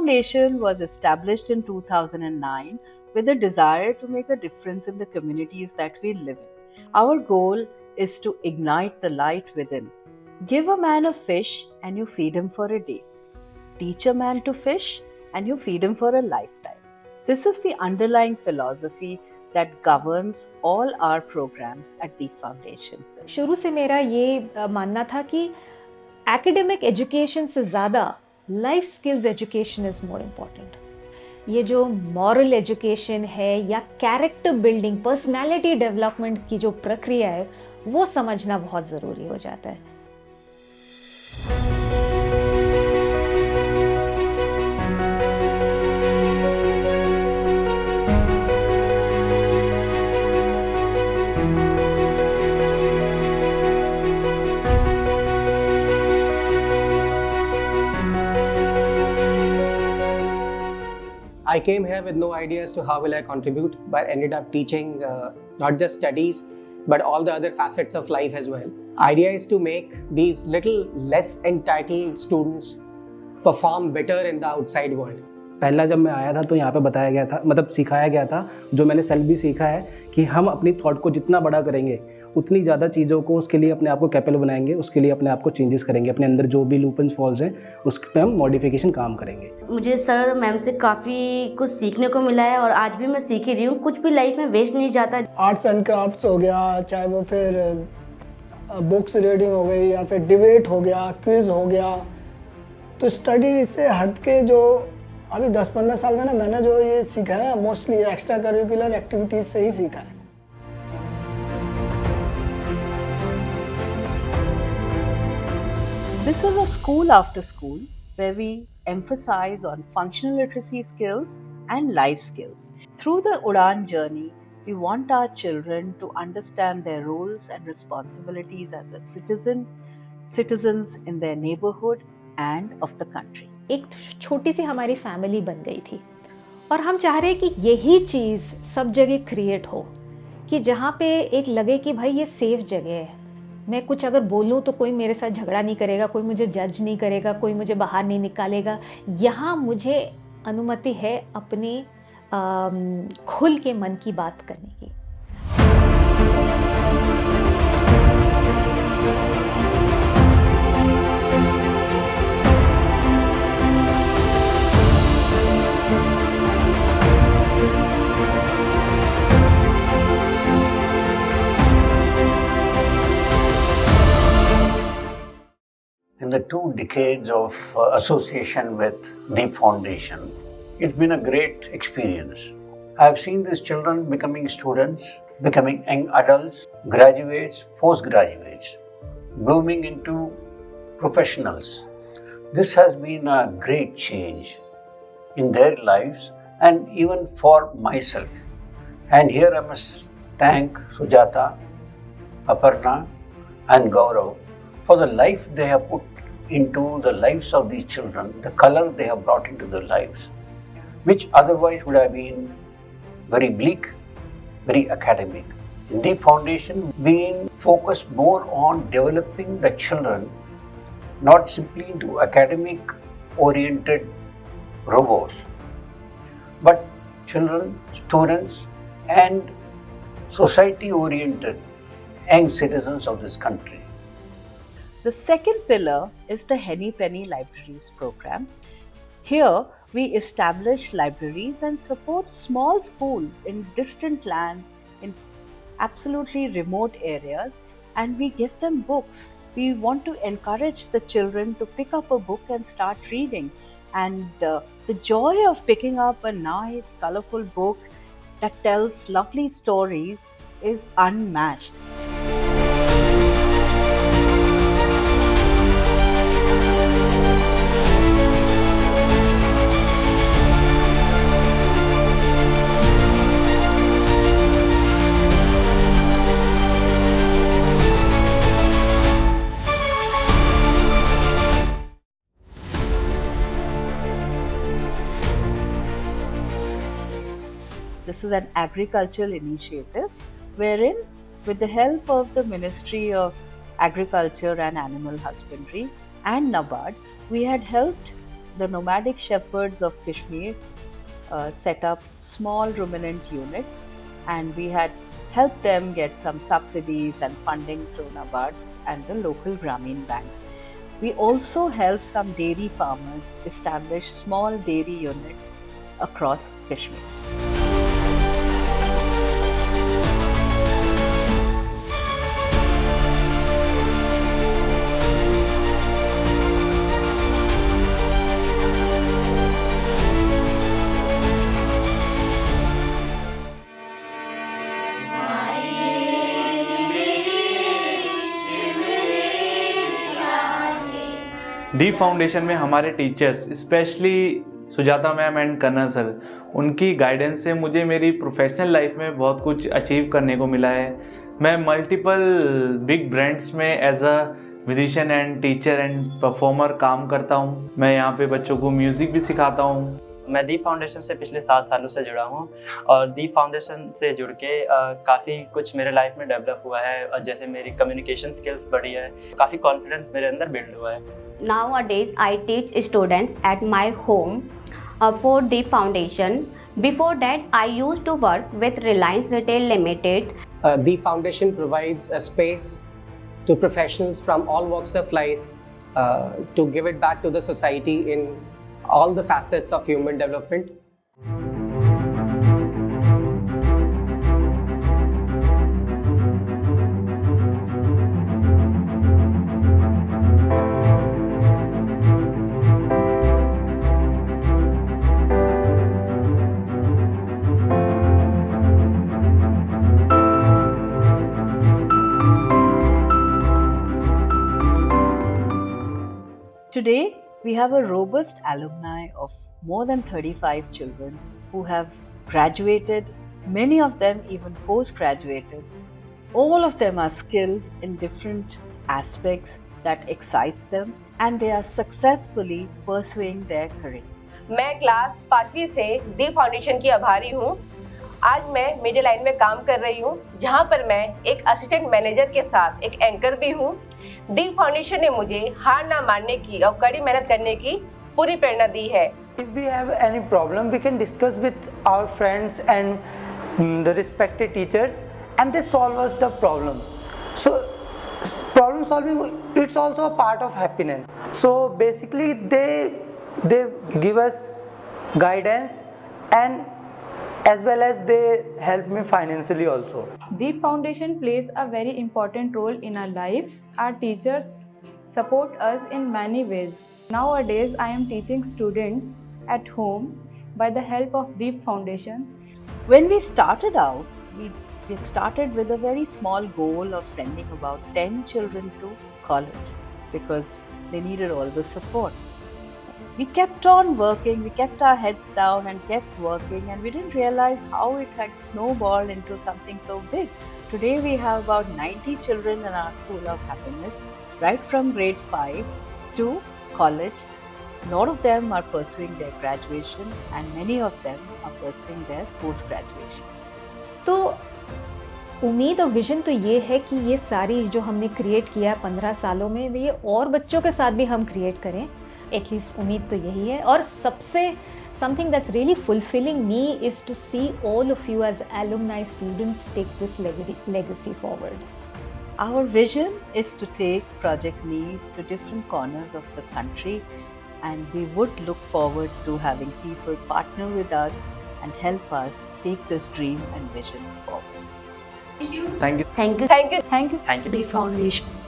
Foundation was established in 2009 with a desire to make a difference in the communities that we live in. Our goal is to ignite the light within. Give a man a fish and you feed him for a day. Teach a man to fish and you feed him for a lifetime. This is the underlying philosophy that governs all our programs at Deep Foundation. शुरू से मेरा ये मानना था कि academic education से ज़्यादा life skills education is more important. ये जो मॉरल एजुकेशन है या कैरेक्टर बिल्डिंग, पर्सनालिटी डेवलपमेंट की जो प्रक्रिया है वो समझना बहुत ज़रूरी हो जाता है। I came here with no idea as to how will I contribute, but ended up teaching not just studies, but all the other facets of life as well. Idea is to make these little less entitled students perform better in the outside world. पहला जब मैं आया था तो यहाँ पे बताया गया था, मतलब सिखाया गया था, जो मैंने सेल्फ भी सीखा है कि हम अपनी थॉट को जितना बड़ा करेंगे उतनी ज़्यादा चीज़ों को, उसके लिए अपने आप को कैपेबल बनाएंगे, उसके लिए अपने आप को चेंजेस करेंगे, अपने अंदर जो भी लूप एंड फॉल्स हैं उस पर हम मॉडिफिकेशन काम करेंगे। मुझे सर मैम से काफ़ी कुछ सीखने को मिला है और आज भी मैं सीख ही रही हूँ। कुछ भी लाइफ में वेस्ट नहीं जाता। आर्ट्स एंड क्राफ्ट्स हो गया, चाहे वो फिर बुक्स रीडिंग हो गई या फिर डिबेट हो गया, क्विज हो गया, तो स्टडी से हट के जो अभी 10-15 साल में ना मैंने जो ये सीखा है ना, मोस्टली एक्स्ट्रा करिकुलर एक्टिविटीज़ से ही सीखा है। This is a school after school where we emphasize on functional literacy skills and life skills. Through the Udaan journey, we want our children to understand their roles and responsibilities as a citizens in their neighborhood and of the country. एक छोटी सी हमारी family बन गई थी और हम चाह रहे हैं कि यही चीज़ सब जगह क्रिएट हो, कि जहाँ पे एक लगे कि भाई ये सेफ जगह है, मैं कुछ अगर बोलूँ तो कोई मेरे साथ झगड़ा नहीं करेगा, कोई मुझे जज नहीं करेगा, कोई मुझे बाहर नहीं निकालेगा। यहाँ मुझे अनुमति है अपनी खुल के मन की बात करने की। In the 2 decades of association with Deep Foundation, it's been a great experience. I've seen these children becoming students, becoming young adults, graduates, postgraduates, blooming into professionals. This has been a great change in their lives and even for myself. And here I must thank Sujata, Aparna and Gaurav for the life they have put into the lives of these children, the color they have brought into their lives, which otherwise would have been very bleak, very academic. In Deep Foundation, being focused more on developing the children, not simply into academic oriented robots, but children, students, and society oriented young citizens of this country. The second pillar is the Henny Penny Libraries program. Here, we establish libraries and support small schools in distant lands, in absolutely remote areas, and we give them books. We want to encourage the children to pick up a book and start reading. And the joy of picking up a nice, colorful book that tells lovely stories is unmatched. This is an agricultural initiative wherein, with the help of the Ministry of Agriculture and Animal Husbandry and NABARD, we had helped the nomadic shepherds of Kashmir set up small ruminant units, and we had helped them get some subsidies and funding through NABARD and the local Grameen banks. We also helped some dairy farmers establish small dairy units across Kashmir. Deep foundation में हमारे teachers specially Sujata ma'am and colonel sir, उनकी guidance से मुझे मेरी professional life में बहुत कुछ achieve करने को मिला है। मैं मल्टीपल बिग ब्रांड्स में as a musician and teacher and performer काम करता हूँ। मैं यहाँ पे बच्चों को म्यूज़िक भी सिखाता हूँ। मैं दीप फाउंडेशन से पिछले 7 सालों से जुड़ा हूँ और दीप फाउंडेशन से जुड़ के काफ़ी कुछ मेरे लाइफ में डेवलप हुआ है, और जैसे मेरी कम्युनिकेशन स्किल्स बढ़ी है, काफ़ी कॉन्फिडेंस मेरे अंदर बिल्ड हुआ है। Nowadays, I teach students at my home for Deep Foundation. Before that, I used to work with Reliance Retail Limited. The foundation provides a space to professionals from all walks of life to give it back to the society in all the facets of human development. Today, we have a robust alumni of more than 35 children who have graduated, many of them even post-graduated. All of them are skilled in different aspects that excites them, and they are successfully pursuing their careers. मैं class 5वीं से दीप foundation की आभारी हूँ। आज मैं media line में काम कर रही हूँ, जहाँ पर मैं एक असिस्टेंट मैनेजर के साथ एक एंकर भी हूँ। दीप फाउंडेशन ने मुझे हार ना मानने की और कड़ी मेहनत करने की पूरी प्रेरणा दी है। If we have any problem, we can discuss with our friends and the respected teachers, and they solve us the problem. So problem solving, it's also a part of happiness. So basically they give us guidance, and as well as they help me financially also. Deep Foundation plays a very important role in our life. Our teachers support us in many ways. Nowadays, I am teaching students at home by the help of Deep Foundation. When we started out, we started with a very small goal of sending about 10 children to college because they needed all the support. We kept on working, we kept our heads down and kept working, and we didn't realize how it had snowballed into something so big. Today we have about 90 children in our School of Happiness, right from grade 5 to college. A lot of them are pursuing their graduation, and many of them are pursuing their post-graduation. तो उम्मीद और vision तो ये है कि ये सारी जो हमने क्रिएट किया 15 सालों में, ये और बच्चों के साथ भी हम क्रिएट करें। एटलीस्ट उम्मीद तो यही है। और सबसे something that's really fulfilling me is to see all of you as alumni students take this legacy forward. Our vision is to take Project NEED to different corners of the country, and we would look forward to having people partner with us and help us take this dream and vision forward. Thank you. Thank you. Thank you. Thank you. Thank you. Deep Foundation.